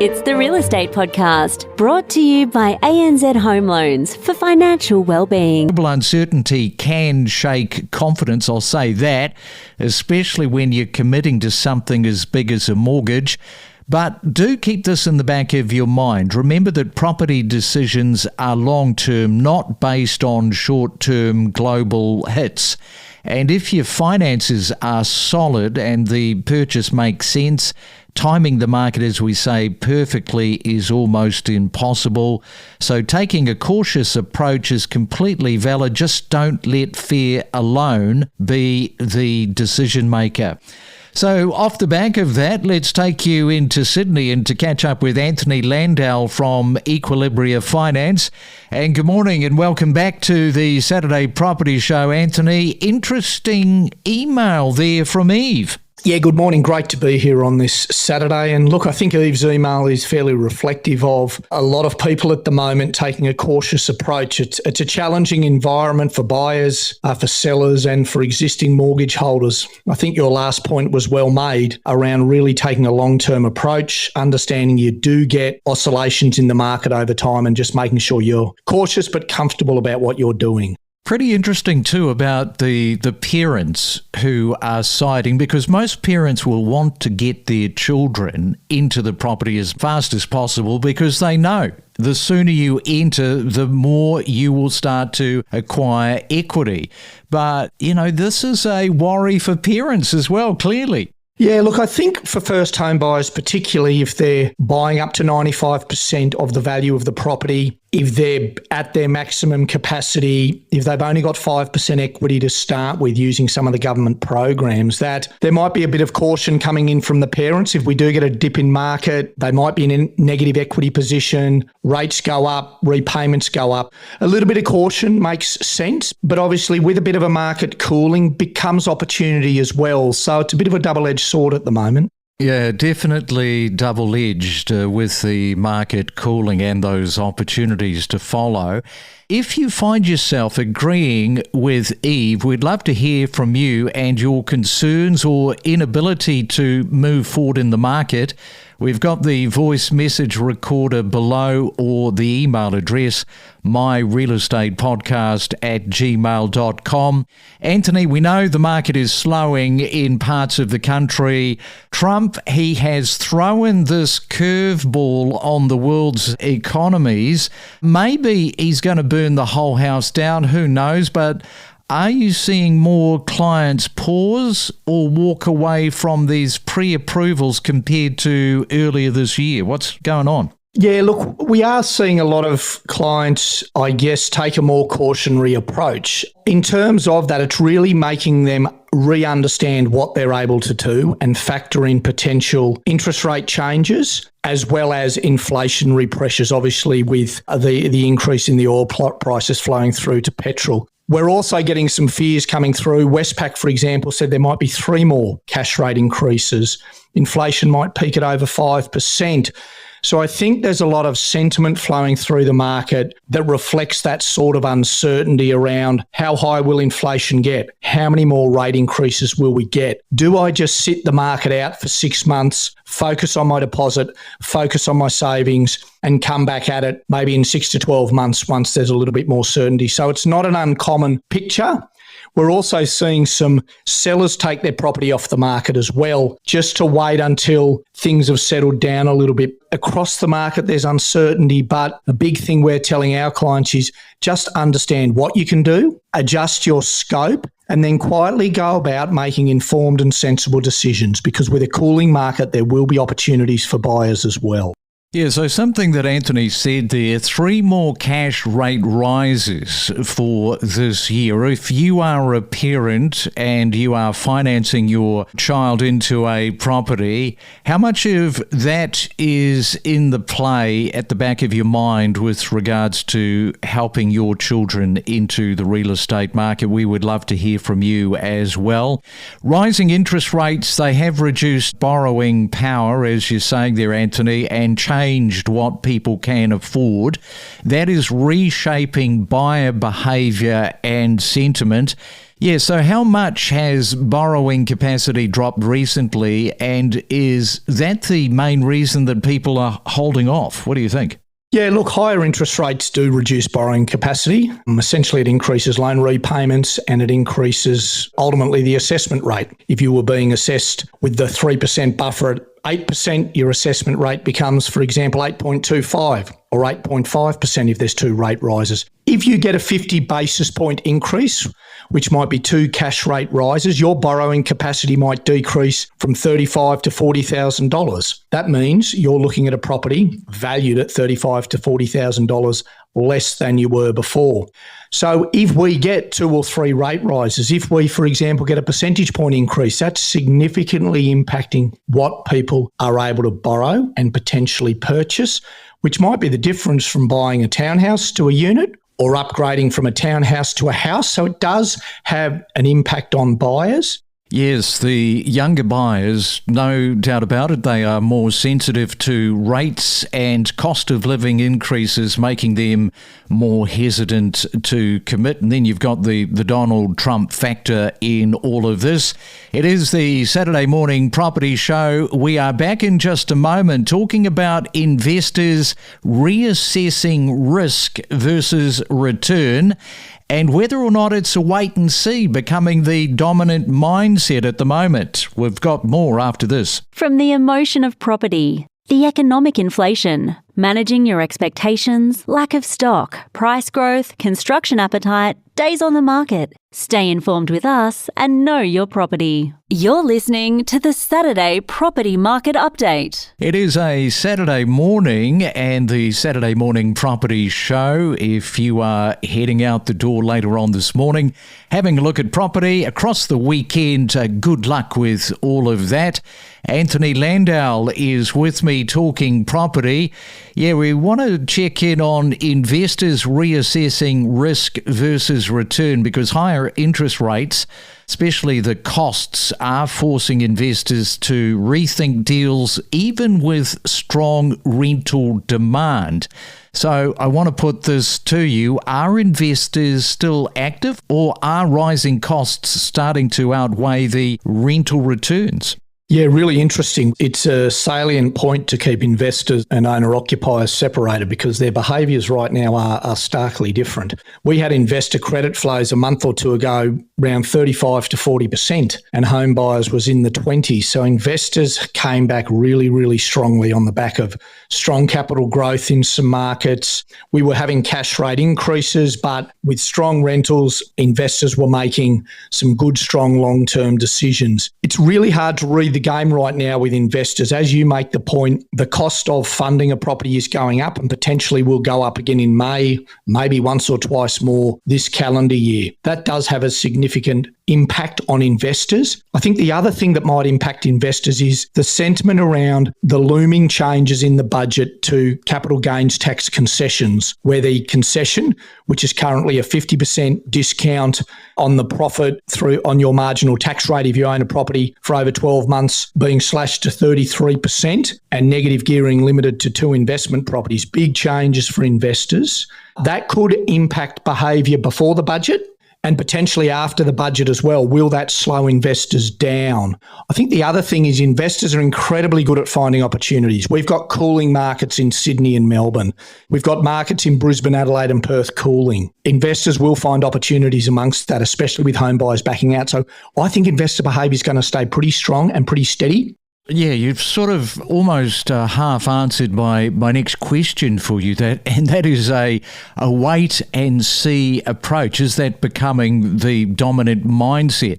It's the Real Estate Podcast, brought to you by ANZ Home Loans for financial well-being. Global uncertainty can shake confidence, I'll say that, especially when you're committing to something as big as a mortgage. But do keep this in the back of your mind. Remember that property decisions are long-term, not based on short-term global hits. And if your finances are solid and the purchase makes sense, timing the market, as we say, perfectly is almost impossible. So taking a cautious approach is completely valid. Just don't let fear alone be the decision maker. So off the back of that, let's take you into Sydney and to catch up with Anthony Landahl from Equilibria Finance. And good morning and welcome back to the Saturday Property Show, Anthony. Interesting email there from Eve. Yeah, good morning. Great to be here on this Saturday. And look, I think Eve's email is fairly reflective of a lot of people at the moment taking a cautious approach. It's a challenging environment for buyers, for sellers and for existing mortgage holders. I think your last point was well made around really taking a long-term approach, understanding you do get oscillations in the market over time and just making sure you're cautious but comfortable about what you're doing. Pretty interesting too about the parents who are siding, because most parents will want to get their children into the property as fast as possible because they know the sooner you enter, the more you will start to acquire equity. But, this is a worry for parents as well, clearly. Yeah, look, I think for first home buyers, particularly if they're buying up to 95% of the value of the property, if they're at their maximum capacity, if they've only got 5% equity to start with using some of the government programs, that there might be a bit of caution coming in from the parents. If we do get a dip in market, they might be in a negative equity position, rates go up, repayments go up. A little bit of caution makes sense, but obviously with a bit of a market cooling becomes opportunity as well. So it's a bit of a double-edged sword at the moment. Yeah, definitely double-edged with the market cooling and those opportunities to follow. If you find yourself agreeing with Eve, we'd love to hear from you and your concerns or inability to move forward in the market. We've got the voice message recorder below or the email address, myrealestatepodcast@gmail.com. Anthony, we know the market is slowing in parts of the country. Trump, he has thrown this curveball on the world's economies. Maybe he's going to burn the whole house down, who knows, but are you seeing more clients pause or walk away from these pre-approvals compared to earlier this year? What's going on? Yeah, look, we are seeing a lot of clients, I guess, take a more cautionary approach. In terms of that, it's really making them re-understand what they're able to do and factor in potential interest rate changes as well as inflationary pressures, obviously with the increase in the oil prices flowing through to petrol. We're also getting some fears coming through. Westpac, for example, said there might be 3 more cash rate increases. Inflation might peak at over 5%. So I think there's a lot of sentiment flowing through the market that reflects that sort of uncertainty around how high will inflation get? How many more rate increases will we get? Do I just sit the market out for 6 months, focus on my deposit, focus on my savings, and come back at it maybe in 6 to 12 months once there's a little bit more certainty? So it's not an uncommon picture. We're also seeing some sellers take their property off the market as well, just to wait until things have settled down a little bit. Across the market, there's uncertainty, but a big thing we're telling our clients is just understand what you can do, adjust your scope, and then quietly go about making informed and sensible decisions, because with a cooling market, there will be opportunities for buyers as well. Yeah, so something that Anthony said there, 3 more cash rate rises for this year. If you are a parent and you are financing your child into a property, how much of that is in the play at the back of your mind with regards to helping your children into the real estate market? We would love to hear from you as well. Rising interest rates, they have reduced borrowing power, as you're saying there, Anthony, and changed what people can afford. That is reshaping buyer behaviour and sentiment. Yeah, so how much has borrowing capacity dropped recently, and is that the main reason that people are holding off? What do you think? Yeah, look, higher interest rates do reduce borrowing capacity. Essentially, it increases loan repayments and it increases ultimately the assessment rate. If you were being assessed with the 3% buffer at 8%, your assessment rate becomes, for example, 8.25 or 8.5% if there's two rate rises. If you get a 50 basis point increase, which might be two cash rate rises, your borrowing capacity might decrease from $35,000 to $40,000. That means you're looking at a property valued at $35,000 to $40,000 less than you were before. So if we get two or three rate rises, if we, for example, get a percentage point increase, that's significantly impacting what people are able to borrow and potentially purchase, which might be the difference from buying a townhouse to a unit or upgrading from a townhouse to a house. So it does have an impact on buyers. Yes, the younger buyers, no doubt about it, they are more sensitive to rates and cost of living increases, making them more hesitant to commit. And then you've got the Donald Trump factor in all of this. It is the Saturday Morning Property Show. We are back in just a moment talking about investors reassessing risk versus return, and whether or not it's a wait and see becoming the dominant mindset at the moment. We've got more after this. From the emotion of property, the economic inflation, managing your expectations, lack of stock, price growth, construction appetite, days on the market. Stay informed with us and know your property. You're listening to the Saturday Property Market Update. It is a Saturday morning and the Saturday Morning Property Show. If you are heading out the door later on this morning, having a look at property across the weekend, good luck with all of that. Anthony Landahl is with me talking property. Yeah, we want to check in on investors reassessing risk versus return, because higher interest rates, especially the costs, are forcing investors to rethink deals even with strong rental demand. So I want to put this to you. Are investors still active, or are rising costs starting to outweigh the rental returns? Yeah, really interesting. It's a salient point to keep investors and owner-occupiers separated because their behaviours right now are starkly different. We had investor credit flows a month or two ago around 35 to 40%, and home buyers was in the 20s. So investors came back really, really strongly on the back of strong capital growth in some markets. We were having cash rate increases, but with strong rentals, investors were making some good, strong long-term decisions. It's really hard to read the game right now with investors. As you make the point, the cost of funding a property is going up and potentially will go up again in May, maybe once or twice more this calendar year. That does have a significant impact on investors. I think the other thing that might impact investors is the sentiment around the looming changes in the budget to capital gains tax concessions, where the concession, which is currently a 50% discount on the profit on your marginal tax rate if you own a property for over 12 months, being slashed to 33%, and negative gearing limited to 2 investment properties. Big changes for investors. That could impact behaviour before the budget and potentially after the budget as well. Will that slow investors down? I think the other thing is investors are incredibly good at finding opportunities. We've got cooling markets in Sydney and Melbourne. We've got markets in Brisbane, Adelaide and Perth cooling. Investors will find opportunities amongst that, especially with home buyers backing out. So I think investor behaviour is going to stay pretty strong and pretty steady. Yeah, you've sort of almost half answered my next question for you, and that is a wait and see approach. Is that becoming the dominant mindset?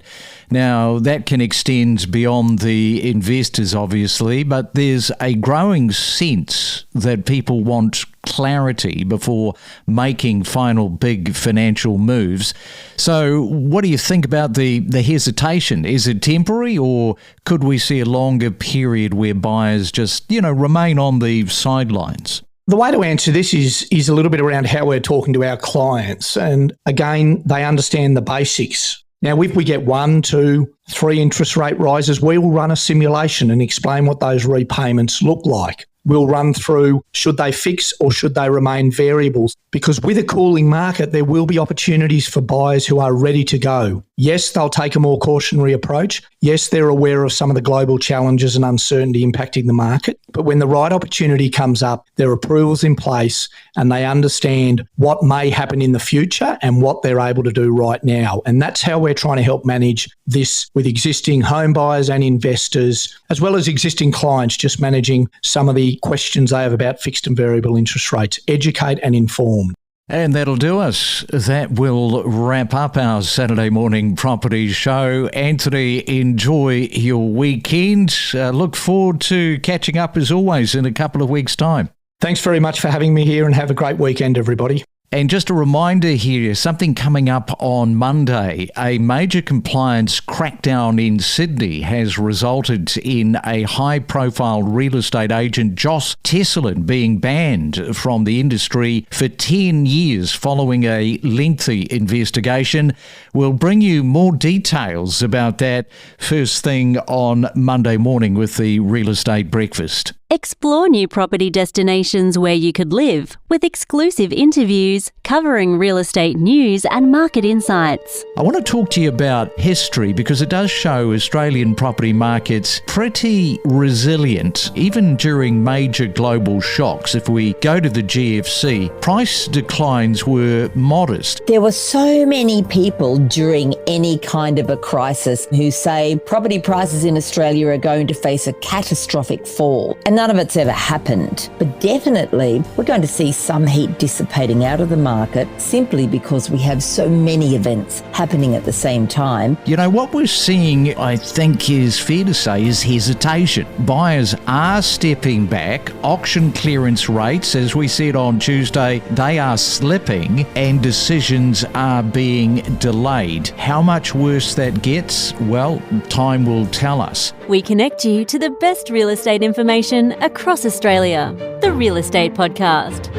Now, that can extend beyond the investors, obviously, but there's a growing sense that people want clarity before making final big financial moves. So what do you think about the hesitation? Is it temporary, or could we see a longer period where buyers just, remain on the sidelines? The way to answer this is a little bit around how we're talking to our clients. And again, they understand the basics. Now, if we get 1, 2, 3 interest rate rises, we will run a simulation and explain what those repayments look like. we'll run through should they fix or should they remain variables. Because with a cooling market, there will be opportunities for buyers who are ready to go. Yes, they'll take a more cautionary approach. Yes, they're aware of some of the global challenges and uncertainty impacting the market. But when the right opportunity comes up, there are approvals in place and they understand what may happen in the future and what they're able to do right now. And that's how we're trying to help manage this with existing home buyers and investors, as well as existing clients, just managing some of the questions they have about fixed and variable interest rates. Educate and inform. And that'll do us. That will wrap up our Saturday morning property show. Anthony, enjoy your weekend. Look forward to catching up as always in a couple of weeks' time. Thanks very much for having me here and have a great weekend, everybody. And just a reminder here, something coming up on Monday. A major compliance crackdown in Sydney has resulted in a high-profile real estate agent, Joss Tesselin, being banned from the industry for 10 years following a lengthy investigation. We'll bring you more details about that first thing on Monday morning with the Real Estate Breakfast. Explore new property destinations where you could live with exclusive interviews covering real estate news and market insights. I want to talk to you about history because it does show Australian property markets pretty resilient, even during major global shocks. If we go to the GFC, price declines were modest. There were so many people during any kind of a crisis who say property prices in Australia are going to face a catastrophic fall. And none of it's ever happened. But definitely, we're going to see some heat dissipating out of the market simply because we have so many events happening at the same time. You know, what we're seeing, I think is fair to say, is hesitation. Buyers are stepping back. Auction clearance rates, as we said on Tuesday, they are slipping and decisions are being delayed. How much worse that gets? Well, time will tell us. We connect you to the best real estate information across Australia. The Real Estate Podcast.